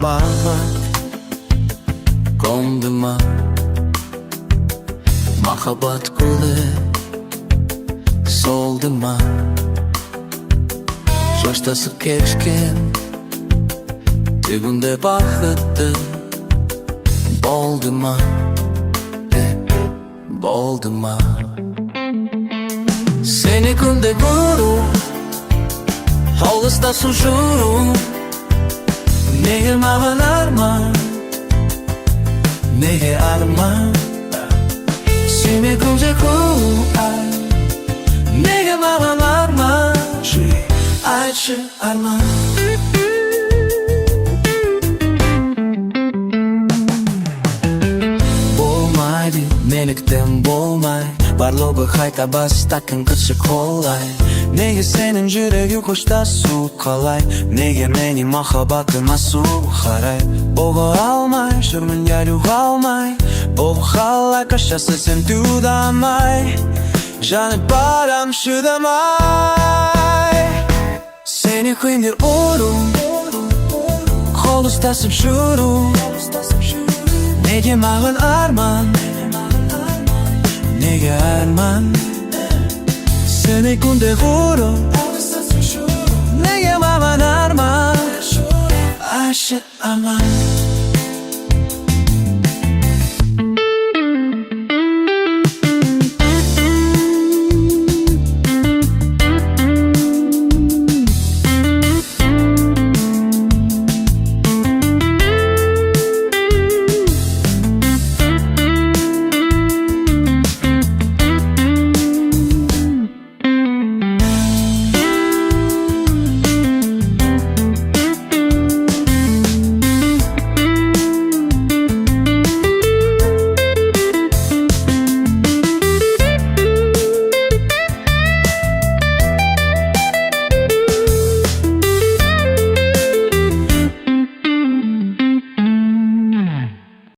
махаббат коңдыма. Махаббат гүлі солды ма? Жаштасып кешкен түбінде бақытты болды ма? Болды ма? Seni күнде көру, алыстасып жүру, неге маған арман, неге арман? Сені күнде көру, неге маған арман, айтшы арман. Болмайды, меніктен болмай, барлығы қайта бастакын кіші қолай. Неге сенің жүрегі қоштасу қалай? Неге мені махаббатыма су қарай? Оғы алмай, жүрмін әлі қалмай, ол қалай қашасы сен тудамай, жанып барам шыдамай. Сені күндер ұру, қол ұстасып жүру, неге маған арман, неге арман? Seni күнде ұру, неге маған арман, айтшы арман.